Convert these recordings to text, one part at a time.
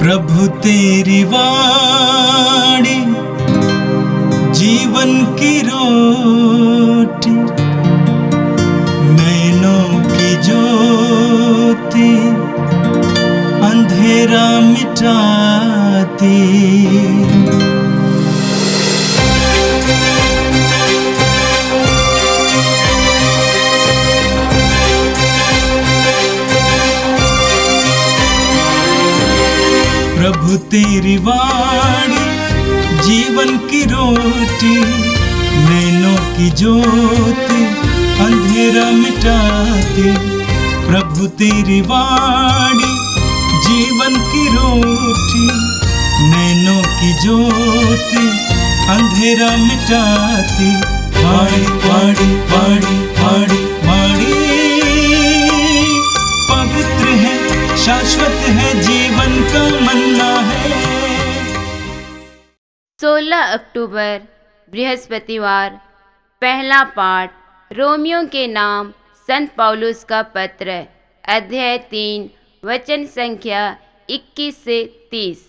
प्रभु तेरी वाणी जीवन की रोटी, नैनों की ज्योति अंधेरा मिटाती। प्रभु तेरी वाणी जीवन की रोटी, नैनों की ज्योति अंधेरा मिटाती। प्रभु तेरी वाणी जीवन की रोटी, नैनों की ज्योति अंधेरा मिटाती। वाणी वाणी वाणी वाणी वाणी पवित्र है, शाश्वत है, जीवन का मन्ना है। 16 अक्टूबर बृहस्पतिवार। पहला पाठ रोमियो के नाम संत पौलुस का पत्र, अध्याय 3 वचन संख्या 21 से 30।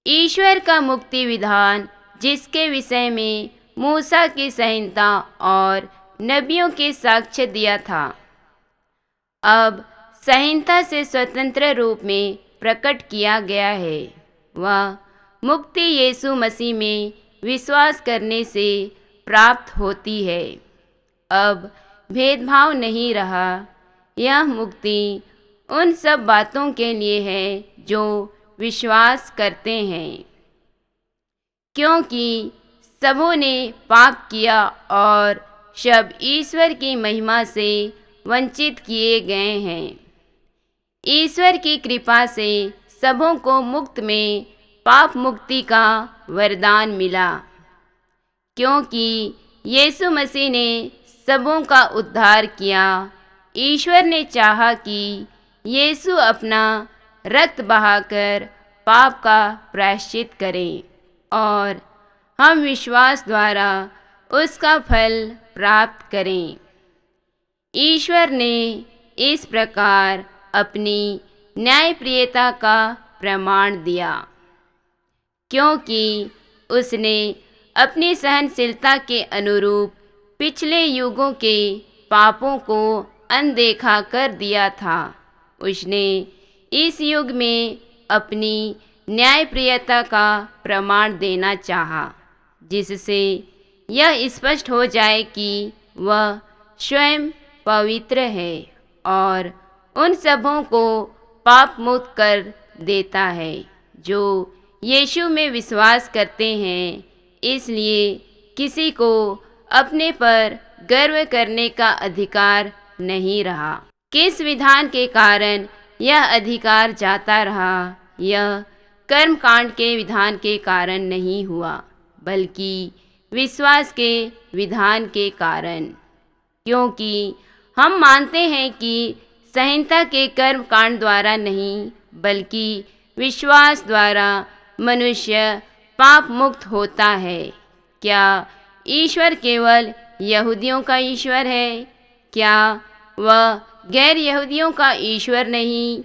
ईश्वर का मुक्ति विधान, जिसके विषय में मूसा की संहिता और नबियों के साक्ष्य दिया था, अब संहिता से स्वतंत्र रूप में प्रकट किया गया है। वह मुक्ति यीशु मसीह में विश्वास करने से प्राप्त होती है। अब भेदभाव नहीं रहा। यह मुक्ति उन सब बातों के लिए है जो विश्वास करते हैं, क्योंकि सबों ने पाप किया और सब ईश्वर की महिमा से वंचित किए गए हैं। ईश्वर की कृपा से सबों को मुक्त में पाप मुक्ति का वरदान मिला, क्योंकि यीशु मसीह ने सबों का उद्धार किया। ईश्वर ने चाहा कि यीशु अपना रक्त बहाकर पाप का प्रायश्चित करें और हम विश्वास द्वारा उसका फल प्राप्त करें। ईश्वर ने इस प्रकार अपनी न्यायप्रियता का प्रमाण दिया, क्योंकि उसने अपनी सहनशीलता के अनुरूप पिछले युगों के पापों को अनदेखा कर दिया था। उसने इस युग में अपनी न्यायप्रियता का प्रमाण देना चाहा, जिससे यह स्पष्ट हो जाए कि वह स्वयं पवित्र है और उन सबों को पाप मुक्त कर देता है जो यीशु में विश्वास करते हैं। इसलिए किसी को अपने पर गर्व करने का अधिकार नहीं रहा। किस विधान के कारण यह अधिकार जाता रहा? यह कर्मकांड के विधान के कारण नहीं हुआ, बल्कि विश्वास के विधान के कारण, क्योंकि हम मानते हैं कि संहिता के कर्मकांड द्वारा नहीं, बल्कि विश्वास द्वारा मनुष्य पाप मुक्त होता है। क्या ईश्वर केवल यहूदियों का ईश्वर है? क्या वह गैर यहूदियों का ईश्वर नहीं?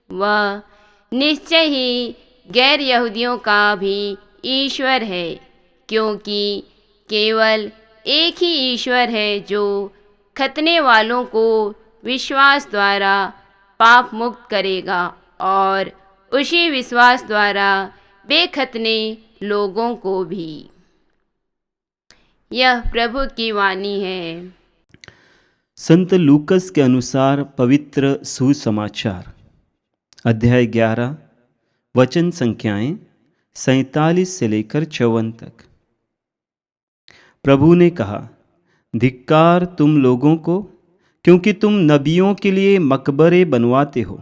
वह निश्चय ही गैर यहूदियों का भी ईश्वर है, क्योंकि केवल एक ही ईश्वर है जो खतने वालों को विश्वास द्वारा पाप मुक्त करेगा और उसी विश्वास द्वारा बेखतने लोगों को भी। यह प्रभु की वाणी है। संत लूकस के अनुसार पवित्र सुसमाचार, अध्याय 11 वचन संख्याएं 47 से लेकर 54 तक। प्रभु ने कहा, धिक्कार तुम लोगों को, क्योंकि तुम नबियों के लिए मकबरे बनवाते हो,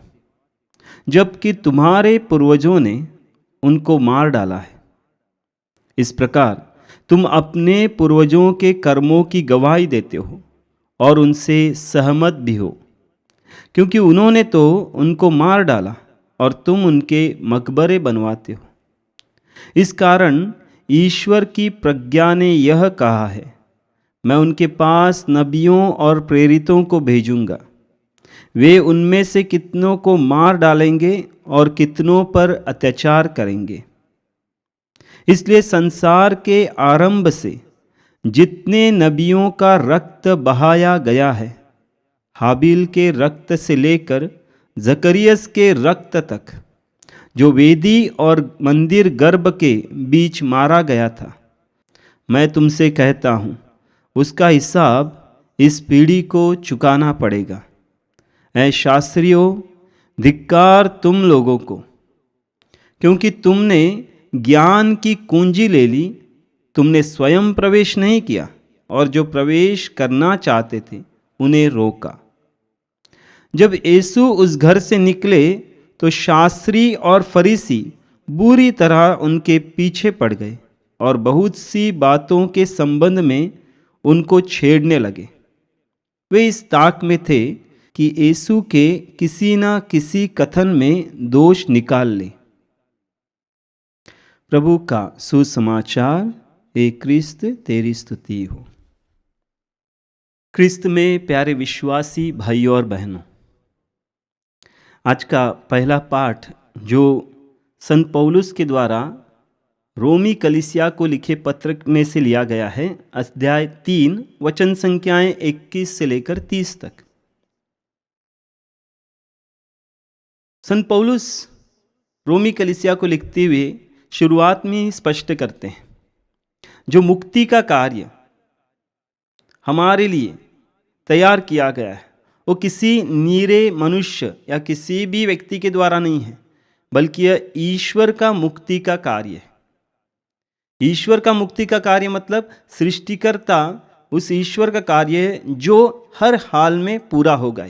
जबकि तुम्हारे पूर्वजों ने उनको मार डाला है। इस प्रकार तुम अपने पूर्वजों के कर्मों की गवाही देते हो और उनसे सहमत भी हो, क्योंकि उन्होंने तो उनको मार डाला और तुम उनके मकबरे बनवाते हो। इस कारण ईश्वर की प्रज्ञा ने यह कहा है, मैं उनके पास नबियों और प्रेरितों को भेजूंगा, वे उनमें से कितनों को मार डालेंगे और कितनों पर अत्याचार करेंगे। इसलिए संसार के आरंभ से जितने नबियों का रक्त बहाया गया है, हाबिल के रक्त से लेकर जकरियस के रक्त तक, जो वेदी और मंदिर गर्भ के बीच मारा गया था, मैं तुमसे कहता हूँ उसका हिसाब इस पीढ़ी को चुकाना पड़ेगा। ऐ शास्त्रियों, धिक्कार तुम लोगों को, क्योंकि तुमने ज्ञान की कुंजी ले ली। तुमने स्वयं प्रवेश नहीं किया और जो प्रवेश करना चाहते थे उन्हें रोका। जब यीशु उस घर से निकले तो शास्त्री और फरीसी बुरी तरह उनके पीछे पड़ गए और बहुत सी बातों के संबंध में उनको छेड़ने लगे। वे इस ताक में थे कि यीशु के किसी न किसी कथन में दोष निकाल ले। प्रभु का सुसमाचार। हे क्रिस्त तेरी स्तुति हो। क्रिस्त में प्यारे विश्वासी भाइयों और बहनों, आज का पहला पाठ जो संत पौलुस के द्वारा रोमी कलीसिया को लिखे पत्र में से लिया गया है, अध्याय 3 वचन संख्याएं 21 से लेकर 30 तक। संत पौलुस रोमी कलीसिया को लिखते हुए शुरुआत में ही स्पष्ट करते हैं, जो मुक्ति का कार्य हमारे लिए तैयार किया गया है वो किसी नीरे मनुष्य या किसी भी व्यक्ति के द्वारा नहीं है, बल्कि यह ईश्वर का मुक्ति का कार्य है। ईश्वर का मुक्ति का कार्य मतलब सृष्टिकर्ता उस ईश्वर का कार्य है जो हर हाल में पूरा होगा।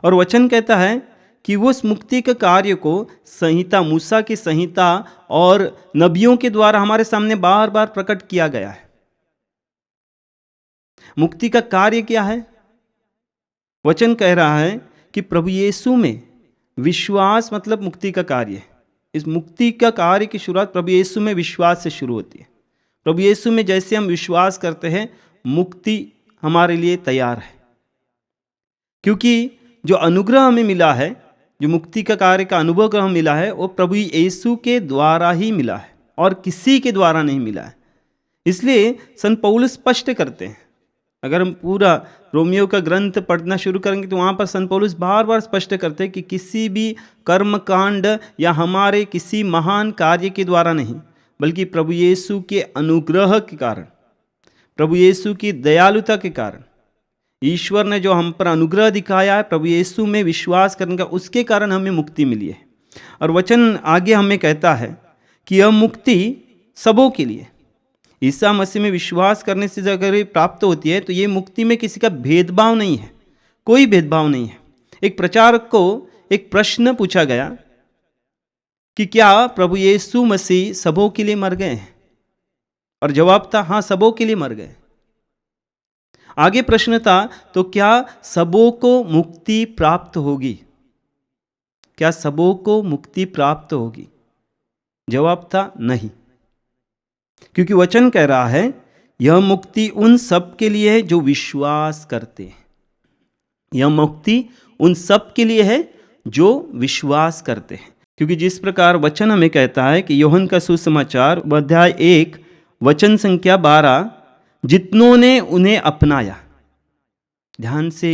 और वचन कहता है कि वो उस मुक्ति के कार्य को संहिता, मूसा की संहिता और नबियों के द्वारा हमारे सामने बार बार प्रकट किया गया है। मुक्ति का कार्य क्या है? वचन कह रहा है कि प्रभु यीशु में विश्वास मतलब मुक्ति का कार्य है। इस मुक्ति का कार्य की शुरुआत प्रभु यीशु में विश्वास से शुरू होती है। प्रभु यीशु में जैसे हम विश्वास करते हैं, मुक्ति हमारे लिए तैयार है, क्योंकि जो अनुग्रह हमें मिला है, जो मुक्ति का कार्य का अनुभव हमें मिला है, वो प्रभु यीशु के द्वारा ही मिला है और किसी के द्वारा नहीं मिला है। इसलिए संत पौलुस स्पष्ट करते हैं। अगर हम पूरा रोमियो का ग्रंथ पढ़ना शुरू करेंगे तो वहाँ पर संत पौलुस बार बार स्पष्ट करते हैं कि किसी भी कर्मकांड या हमारे किसी महान कार्य के द्वारा नहीं, बल्कि प्रभु यीशु के अनुग्रह के कारण, प्रभु यीशु की दयालुता के कारण, ईश्वर ने जो हम पर अनुग्रह दिखाया है, प्रभु यीशु में विश्वास करने का, उसके कारण हमें मुक्ति मिली है। और वचन आगे हमें कहता है कि यह मुक्ति सबों के लिए, ईसा मसीह में विश्वास करने से अगर प्राप्त होती है तो ये मुक्ति में किसी का भेदभाव नहीं है, कोई भेदभाव नहीं है। एक प्रचारक को एक प्रश्न पूछा गया कि क्या प्रभु यीशु मसीह सबों के लिए मर गए हैं? और जवाब था हाँ, सबों के लिए मर गए। आगे प्रश्न था तो क्या सबों को मुक्ति प्राप्त होगी? क्या सबों को मुक्ति प्राप्त होगी? जवाब था नहीं, क्योंकि वचन कह रहा है यह मुक्ति उन सब के लिए है जो विश्वास करते हैं। यह मुक्ति उन सब के लिए है जो विश्वास करते हैं, क्योंकि जिस प्रकार वचन हमें कहता है कि यूहन्ना का सुसमाचार अध्याय 1 वचन संख्या 12, जितनों ने उन्हें अपनाया। ध्यान से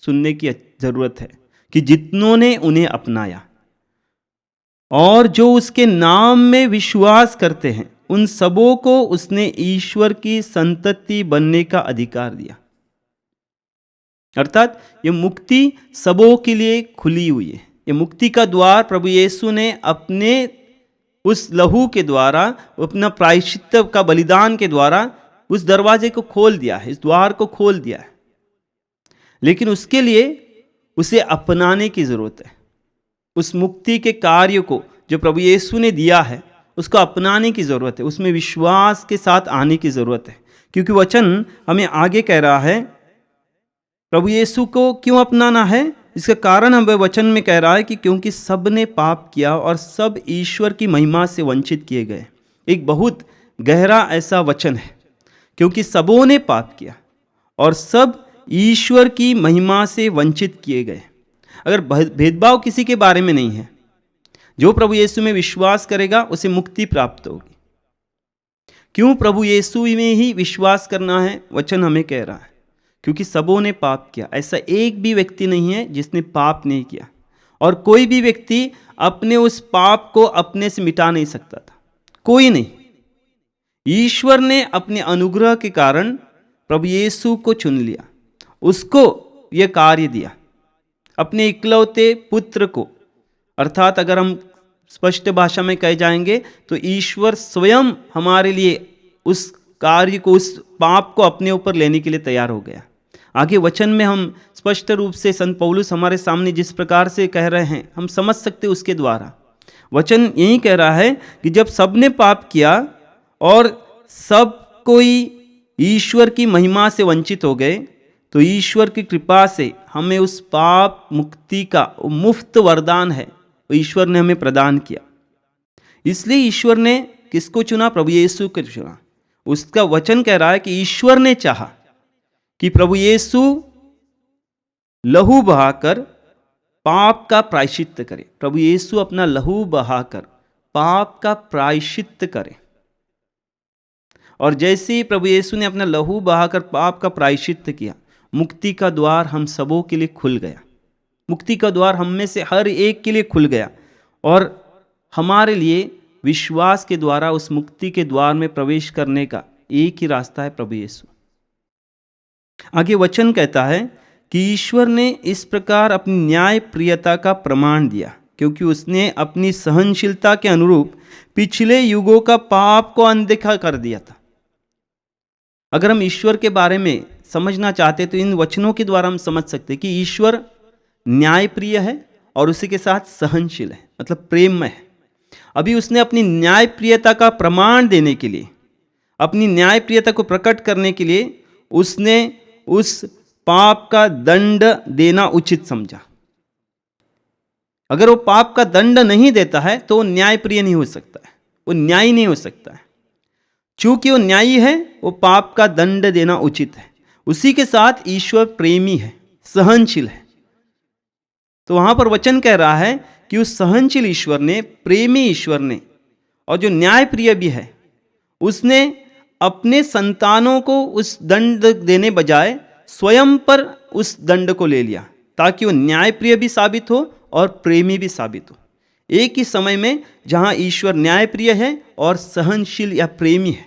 सुनने की जरूरत है कि जितनों ने उन्हें अपनाया और जो उसके नाम में विश्वास करते हैं, उन सबों को उसने ईश्वर की संतति बनने का अधिकार दिया। अर्थात ये मुक्ति सबों के लिए खुली हुई है। ये मुक्ति का द्वार प्रभु यीशु ने अपने उस लहू के द्वारा, अपना प्रायश्चित्त का बलिदान के द्वारा उस दरवाजे को खोल दिया है, इस द्वार को खोल दिया है। लेकिन उसके लिए उसे अपनाने की जरूरत है। उस मुक्ति के कार्य को जो प्रभु यीशु ने दिया है उसको अपनाने की ज़रूरत है, उसमें विश्वास के साथ आने की ज़रूरत है। क्योंकि वचन हमें आगे कह रहा है प्रभु यीशु को क्यों अपनाना है। इसका कारण हमें वचन में कह रहा है कि क्योंकि सब ने पाप किया और सब ईश्वर की महिमा से वंचित किए गए। एक बहुत गहरा ऐसा वचन है, क्योंकि सबों ने पाप किया और सब ईश्वर की महिमा से वंचित किए गए। अगर भेदभाव किसी के बारे में नहीं है, जो प्रभु यीशु में विश्वास करेगा उसे मुक्ति प्राप्त होगी। क्यों प्रभु यीशु में ही विश्वास करना है? वचन हमें कह रहा है क्योंकि सबों ने पाप किया। ऐसा एक भी व्यक्ति नहीं है जिसने पाप नहीं किया, और कोई भी व्यक्ति अपने उस पाप को अपने से मिटा नहीं सकता था, कोई नहीं। ईश्वर ने अपने अनुग्रह के कारण प्रभु यीशु को चुन लिया, उसको यह कार्य दिया, अपने इकलौते पुत्र को। अर्थात अगर हम स्पष्ट भाषा में कहे जाएंगे तो ईश्वर स्वयं हमारे लिए उस कार्य को, उस पाप को अपने ऊपर लेने के लिए तैयार हो गया। आगे वचन में हम स्पष्ट रूप से संत पौलुस हमारे सामने जिस प्रकार से कह रहे हैं हम समझ सकते उसके द्वारा। वचन यही कह रहा है कि जब सबने पाप किया और सब कोई ईश्वर की महिमा से वंचित हो गए, तो ईश्वर की कृपा से हमें उस पाप मुक्ति का मुफ्त वरदान है, ईश्वर ने हमें प्रदान किया। इसलिए ईश्वर ने किसको चुना? प्रभु यीशु को चुना। उसका वचन कह रहा है कि ईश्वर ने चाहा कि प्रभु यीशु लहू बहाकर पाप का प्रायश्चित्त करे। प्रभु यीशु अपना लहू बहाकर पाप का प्रायश्चित्त करे, और जैसे ही प्रभु यीशु ने अपना लहू बहाकर पाप का प्रायश्चित्त किया, मुक्ति का द्वार हम सबों के लिए खुल गया। मुक्ति का द्वार हम में से हर एक के लिए खुल गया, और हमारे लिए विश्वास के द्वारा उस मुक्ति के द्वार में प्रवेश करने का एक ही रास्ता है, प्रभु यीशु। आगे वचन कहता है कि ईश्वर ने इस प्रकार अपनी न्याय प्रियता का प्रमाण दिया, क्योंकि उसने अपनी सहनशीलता के अनुरूप पिछले युगों का पाप को अनदेखा कर दिया था। अगर हम ईश्वर के बारे में समझना चाहते तो इन वचनों के द्वारा हम समझ सकते कि ईश्वर न्यायप्रिय है और उसी के साथ सहनशील है, मतलब प्रेममय है। अभी उसने अपनी न्यायप्रियता का प्रमाण देने के लिए, अपनी न्यायप्रियता को प्रकट करने के लिए उसने उस पाप का दंड देना उचित समझा। अगर वो पाप का दंड नहीं देता है तो वो न्यायप्रिय नहीं हो सकता है, वो न्यायी नहीं हो सकता है। चूंकि वो न्यायी है, वो पाप का दंड देना उचित है। उसी के साथ ईश्वर प्रेमी है, सहनशील है। तो वहां पर वचन कह रहा है कि उस सहनशील ईश्वर ने, प्रेमी ईश्वर ने, और जो न्यायप्रिय भी है, उसने अपने संतानों को उस दंड देने बजाय स्वयं पर उस दंड को ले लिया, ताकि वो न्यायप्रिय भी साबित हो और प्रेमी भी साबित हो। एक ही समय में जहां ईश्वर न्यायप्रिय है और सहनशील या प्रेमी है,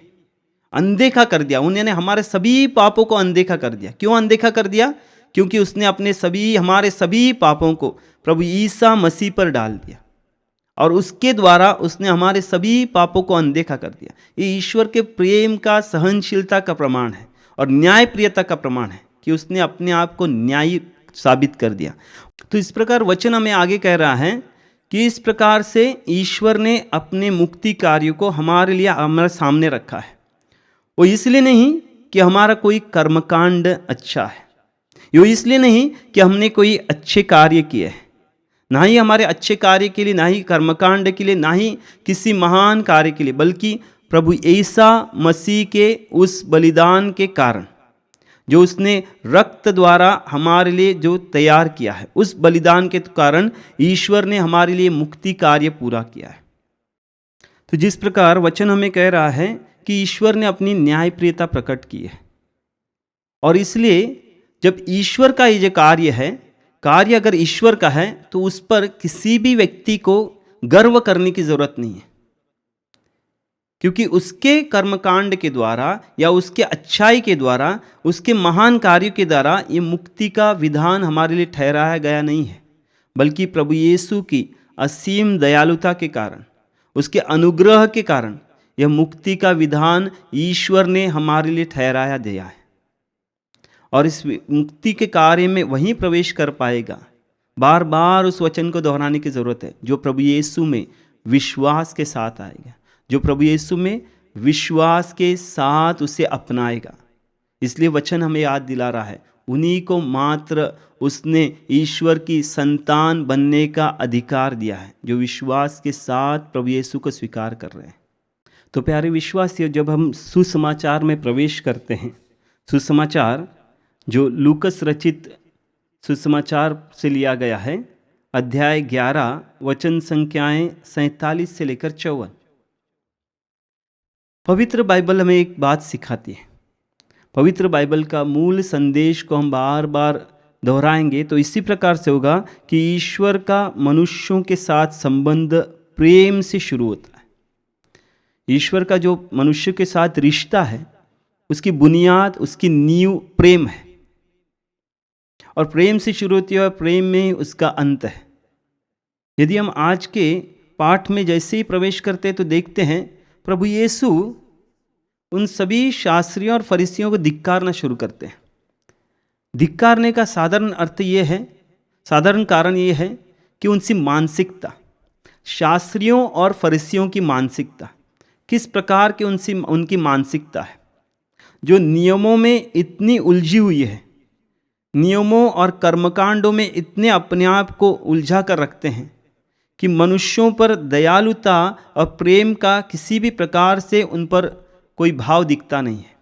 अनदेखा कर दिया। उन्होंने हमारे सभी पापों को अनदेखा कर दिया। क्यों अनदेखा कर दिया? क्योंकि उसने अपने हमारे सभी पापों को प्रभु ईसा मसीह पर डाल दिया, और उसके द्वारा उसने हमारे सभी पापों को अनदेखा कर दिया। ये ईश्वर के प्रेम का, सहनशीलता का प्रमाण है और न्यायप्रियता का प्रमाण है कि उसने अपने आप को न्यायी साबित कर दिया। तो इस प्रकार वचन हमें आगे कह रहा है कि इस प्रकार से ईश्वर ने अपने मुक्ति कार्य को हमारे लिए हमारे सामने रखा है। वो इसलिए नहीं कि हमारा कोई कर्मकांड अच्छा है, ये इसलिए नहीं कि हमने कोई अच्छे कार्य किए हैं, ना ही हमारे अच्छे कार्य के लिए, ना ही कर्मकांड के लिए, ना ही किसी महान कार्य के लिए, बल्कि प्रभु ईसा मसीह के उस बलिदान के कारण, जो उसने रक्त द्वारा हमारे लिए जो तैयार किया है, उस बलिदान के कारण ईश्वर ने हमारे लिए मुक्ति कार्य पूरा किया है। तो जिस प्रकार वचन हमें कह रहा है कि ईश्वर ने अपनी न्यायप्रियता प्रकट की है, और इसलिए जब ईश्वर का ये जो कार्य है, कार्य अगर ईश्वर का है, तो उस पर किसी भी व्यक्ति को गर्व करने की जरूरत नहीं है, क्योंकि उसके कर्मकांड के द्वारा या उसके अच्छाई के द्वारा, उसके महान कार्यों के द्वारा ये मुक्ति का विधान हमारे लिए ठहराया गया नहीं है, बल्कि प्रभु यीशु की असीम दयालुता के कारण, उसके अनुग्रह के कारण यह मुक्ति का विधान ईश्वर ने हमारे लिए ठहराया दिया है। और इस मुक्ति के कार्य में वहीं प्रवेश कर पाएगा। बार बार उस वचन को दोहराने की जरूरत है, जो प्रभु यीशु में विश्वास के साथ आएगा, जो प्रभु यीशु में विश्वास के साथ उसे अपनाएगा। इसलिए वचन हमें याद दिला रहा है, उन्हीं को मात्र उसने ईश्वर की संतान बनने का अधिकार दिया है, जो विश्वास के साथ प्रभु यीशु को स्वीकार कर रहे हैं। तो प्यारे विश्वासियों, जब हम सुसमाचार में प्रवेश करते हैं, सुसमाचार जो लूकस रचित सुसमाचार से लिया गया है, अध्याय 11 वचन संख्याएं 47 से लेकर 54। पवित्र बाइबल हमें एक बात सिखाती है। पवित्र बाइबल का मूल संदेश को हम बार बार दोहराएंगे तो इसी प्रकार से होगा कि ईश्वर का मनुष्यों के साथ संबंध प्रेम से शुरू होता है। ईश्वर का जो मनुष्य के साथ रिश्ता है, उसकी बुनियाद, उसकी नींव प्रेम है, और प्रेम से शुरू होती है और प्रेम में उसका अंत है। यदि हम आज के पाठ में जैसे ही प्रवेश करते हैं तो देखते हैं प्रभु यीशु उन सभी शास्त्रियों और फरीसियों को धिक्कारना शुरू करते हैं। धिक्कारने का साधारण अर्थ ये है, साधारण कारण ये है कि उनकी मानसिकता, शास्त्रियों और फरीसियों की मानसिकता किस प्रकार की उनकी मानसिकता है, जो नियमों में इतनी उलझी हुई है, नियमों और कर्मकांडों में इतने अपने आप को उलझा कर रखते हैं कि मनुष्यों पर दयालुता और प्रेम का किसी भी प्रकार से उन पर कोई भाव दिखता नहीं है।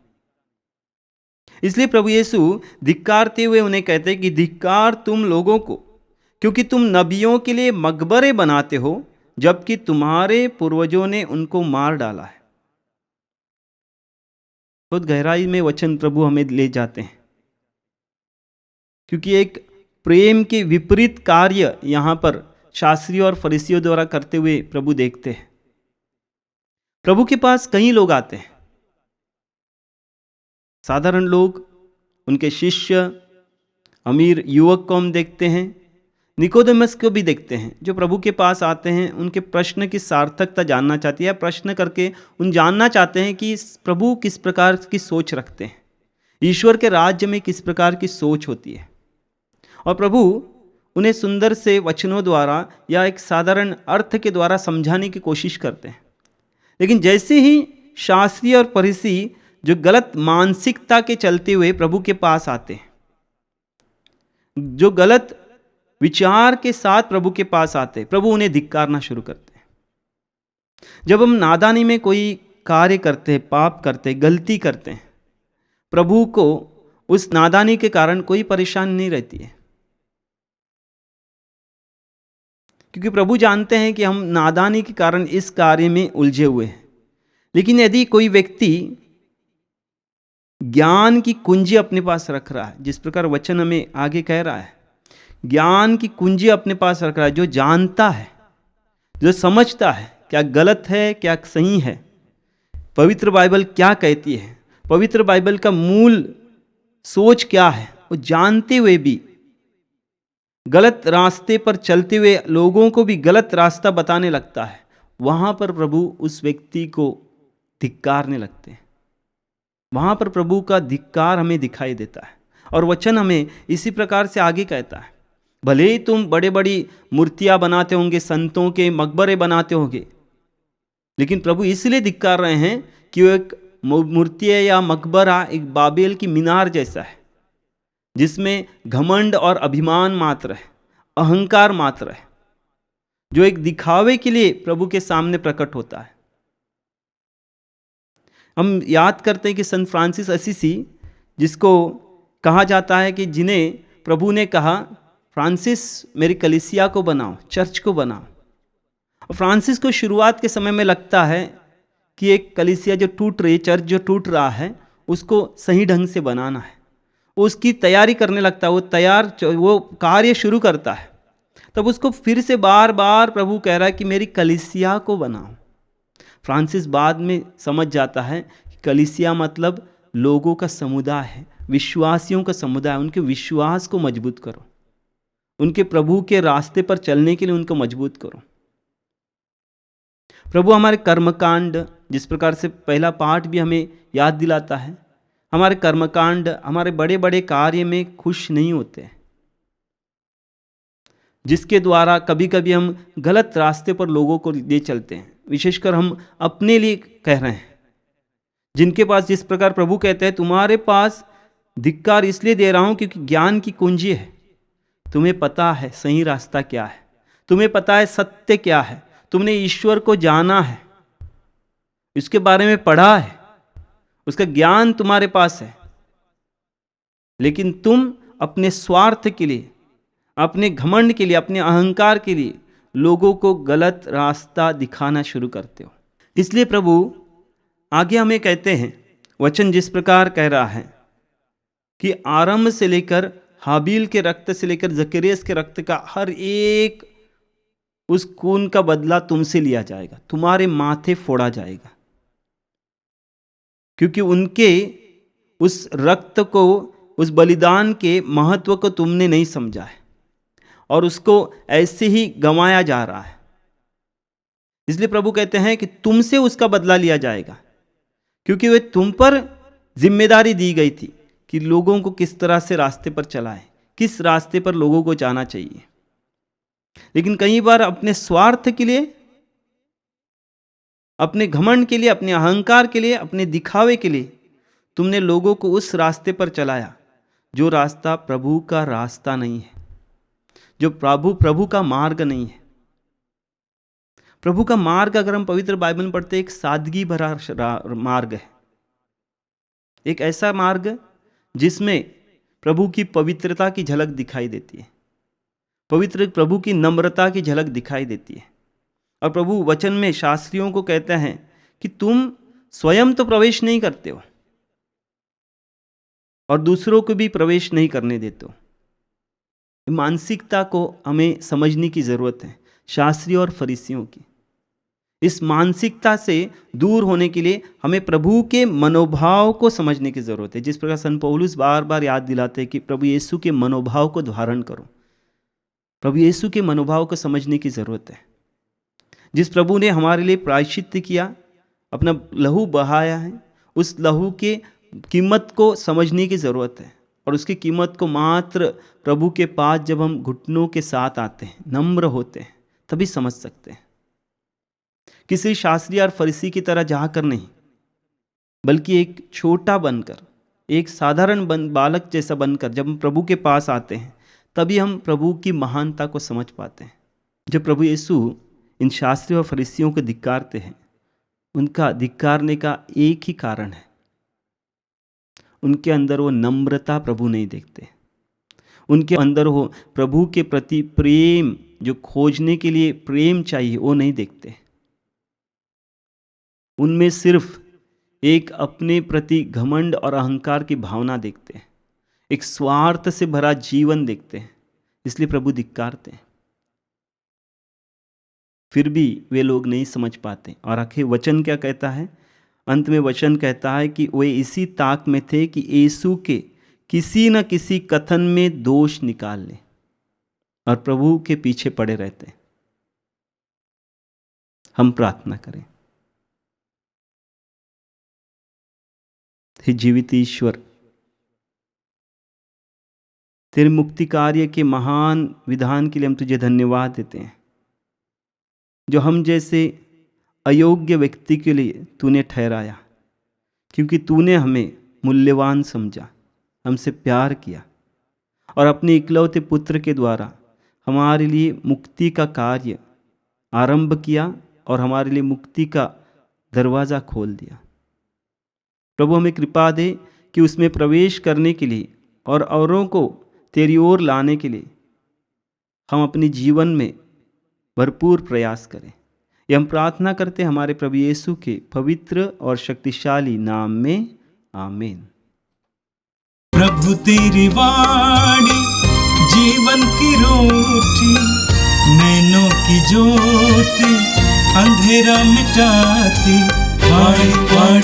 इसलिए प्रभु यीशु धिक्कारते हुए उन्हें कहते हैं कि धिक्कार तुम लोगों को, क्योंकि तुम नबियों के लिए मकबरे बनाते हो, जबकि तुम्हारे पूर्वजों ने उनको मार डाला है। बहुत गहराई में वचन प्रभु हमें ले जाते हैं, क्योंकि एक प्रेम के विपरीत कार्य यहाँ पर शास्त्रियों और फरीसियों द्वारा करते हुए प्रभु देखते हैं। प्रभु के पास कई लोग आते हैं, साधारण लोग, उनके शिष्य, अमीर युवक को हम देखते हैं, निकोदेमस को भी देखते हैं, जो प्रभु के पास आते हैं, उनके प्रश्न की सार्थकता जानना चाहती है, प्रश्न करके उन जानना चाहते हैं कि प्रभु किस प्रकार की सोच रखते हैं, ईश्वर के राज्य में किस प्रकार की सोच होती है। और प्रभु उन्हें सुंदर से वचनों द्वारा या एक साधारण अर्थ के द्वारा समझाने की कोशिश करते हैं। लेकिन जैसे ही शास्त्री और फरीसी जो गलत मानसिकता के चलते हुए प्रभु के पास आते हैं, जो गलत विचार के साथ प्रभु के पास आते हैं, प्रभु उन्हें धिक्कारना शुरू करते हैं। जब हम नादानी में कोई कार्य करते हैं, पाप करते हैं, गलती करते हैं, प्रभु को उस नादानी के कारण कोई परेशानी नहीं रहती है, क्योंकि प्रभु जानते हैं कि हम नादानी के कारण इस कार्य में उलझे हुए हैं। लेकिन यदि कोई व्यक्ति ज्ञान की कुंजी अपने पास रख रहा है, जिस प्रकार वचन हमें आगे कह रहा है, ज्ञान की कुंजी अपने पास रख रहा है, जो जानता है, जो समझता है क्या गलत है क्या सही है, पवित्र बाइबल क्या कहती है, पवित्र बाइबल का मूल सोच क्या है, वो जानते हुए भी गलत रास्ते पर चलते हुए लोगों को भी गलत रास्ता बताने लगता है, वहाँ पर प्रभु उस व्यक्ति को धिक्कारने लगते हैं। वहाँ पर प्रभु का धिक्कार हमें दिखाई देता है। और वचन हमें इसी प्रकार से आगे कहता है, भले ही तुम बड़े बड़ी मूर्तियाँ बनाते होंगे, संतों के मकबरे बनाते होंगे, लेकिन प्रभु इसलिए धिक्कार रहे हैं कि वो एक मूर्ति या मकबरा एक बाबेल की मीनार जैसा है, जिसमें घमंड और अभिमान मात्र है, अहंकार मात्र है, जो एक दिखावे के लिए प्रभु के सामने प्रकट होता है। हम याद करते हैं कि संत फ्रांसिस असीसी, जिसको कहा जाता है कि जिन्हें प्रभु ने कहा फ्रांसिस मेरी कलीसिया को बनाओ, चर्च को बनाओ। और फ्रांसिस को शुरुआत के समय में लगता है कि एक कलीसिया जो टूट रही, चर्च जो टूट रहा है, उसको सही ढंग से बनाना है, उसकी तैयारी करने लगता है, वो कार्य शुरू करता है। तब उसको फिर से बार बार प्रभु कह रहा है कि मेरी कलीसिया को बनाओ। फ्रांसिस बाद में समझ जाता है कि कलीसिया मतलब लोगों का समुदाय है, विश्वासियों का समुदाय। उनके विश्वास को मजबूत करो, उनके प्रभु के रास्ते पर चलने के लिए उनको मजबूत करो। प्रभु हमारे कर्मकांड, जिस प्रकार से पहला पाठ भी हमें याद दिलाता है, हमारे कर्मकांड, हमारे बड़े बड़े कार्य में खुश नहीं होते, जिसके द्वारा कभी कभी हम गलत रास्ते पर लोगों को ले चलते हैं। विशेषकर हम अपने लिए कह रहे हैं, जिनके पास, जिस प्रकार प्रभु कहते हैं, तुम्हारे पास धिक्कार इसलिए दे रहा हूं क्योंकि ज्ञान की कुंजी है, तुम्हें पता है सही रास्ता क्या है, तुम्हें पता है सत्य क्या है, तुमने ईश्वर को जाना है, इसके बारे में पढ़ा है, उसका ज्ञान तुम्हारे पास है, लेकिन तुम अपने स्वार्थ के लिए, अपने घमंड के लिए, अपने अहंकार के लिए लोगों को गलत रास्ता दिखाना शुरू करते हो। इसलिए प्रभु आगे हमें कहते हैं, वचन जिस प्रकार कह रहा है कि आरंभ से लेकर हाबील के रक्त से लेकर जकरियस के रक्त का हर एक उस खून का बदला तुमसे लिया जाएगा, तुम्हारे माथे फोड़ा जाएगा, क्योंकि उनके उस रक्त को, उस बलिदान के महत्व को तुमने नहीं समझा है और उसको ऐसे ही गंवाया जा रहा है। इसलिए प्रभु कहते हैं कि तुमसे उसका बदला लिया जाएगा, क्योंकि वे तुम पर जिम्मेदारी दी गई थी कि लोगों को किस तरह से रास्ते पर चलाएं, किस रास्ते पर लोगों को जाना चाहिए। लेकिन कई बार अपने स्वार्थ के लिए, अपने घमंड के लिए, अपने अहंकार के लिए, अपने दिखावे के लिए तुमने लोगों को उस रास्ते पर चलाया जो रास्ता प्रभु का रास्ता नहीं है, जो प्रभु का मार्ग नहीं है। प्रभु का मार्ग अगर हम पवित्र बाइबल में पढ़ते, एक सादगी भरा मार्ग है, एक ऐसा मार्ग जिसमें प्रभु की पवित्रता की झलक दिखाई देती है, पवित्र प्रभु की नम्रता की झलक दिखाई देती है। और प्रभु वचन में शास्त्रियों को कहते हैं कि तुम स्वयं तो प्रवेश नहीं करते हो और दूसरों को भी प्रवेश नहीं करने देते हो। मानसिकता को हमें समझने की जरूरत है, शास्त्रियों और फरीसियों की। इस मानसिकता से दूर होने के लिए हमें प्रभु के मनोभाव को समझने की जरूरत है। जिस प्रकार संत पौलुस बार बार याद दिलाते हैं कि प्रभु यीशु के मनोभाव को धारण करो, प्रभु यीशु के मनोभाव को समझने की जरूरत है। जिस प्रभु ने हमारे लिए प्रायश्चित्त किया, अपना लहू बहाया है, उस लहू के कीमत को समझने की जरूरत है। और उसकी कीमत को मात्र प्रभु के पास जब हम घुटनों के साथ आते हैं, नम्र होते हैं, तभी समझ सकते हैं। किसी शास्त्री और फरीसी की तरह जाकर नहीं, बल्कि एक छोटा बनकर, एक साधारण बालक जैसा बनकर जब हम प्रभु के पास आते हैं, तभी हम प्रभु की महानता को समझ पाते हैं। जब प्रभु यीशु इन शास्त्रियों और फरीसियों को धिक्कारते हैं, उनका धिक्कारने का एक ही कारण है, उनके अंदर वो नम्रता प्रभु नहीं देखते। उनके अंदर वो प्रभु के प्रति प्रेम, जो खोजने के लिए प्रेम चाहिए, वो नहीं देखते। उनमें सिर्फ एक अपने प्रति घमंड और अहंकार की भावना देखते हैं, एक स्वार्थ से भरा जीवन देखते हैं। इसलिए प्रभु धिक्कारते हैं। फिर भी वे लोग नहीं समझ पाते। और आखिर वचन क्या कहता है? अंत में वचन कहता है कि वे इसी ताक में थे कि यीशु के किसी न किसी कथन में दोष निकाल लें, और प्रभु के पीछे पड़े रहते हैं। हम प्रार्थना करें। हे जीवित ईश्वर, तेरे मुक्ति कार्य के महान विधान के लिए हम तुझे धन्यवाद देते हैं, जो हम जैसे अयोग्य व्यक्ति के लिए तूने ठहराया, क्योंकि तूने हमें मूल्यवान समझा, हमसे प्यार किया और अपने इकलौते पुत्र के द्वारा हमारे लिए मुक्ति का कार्य आरंभ किया और हमारे लिए मुक्ति का दरवाज़ा खोल दिया। प्रभु हमें कृपा दे कि उसमें प्रवेश करने के लिए और औरों को तेरी ओर लाने के लिए हम अपने जीवन में भरपूर प्रयास करें। ये हम प्रार्थना करते हमारे प्रभु यीशु के पवित्र और शक्तिशाली नाम में, आमीन। प्रभु तेरी वाणी जीवन की रोटी, नैनों की ज्योति अंधेरा मिटाती, वाणी वाणी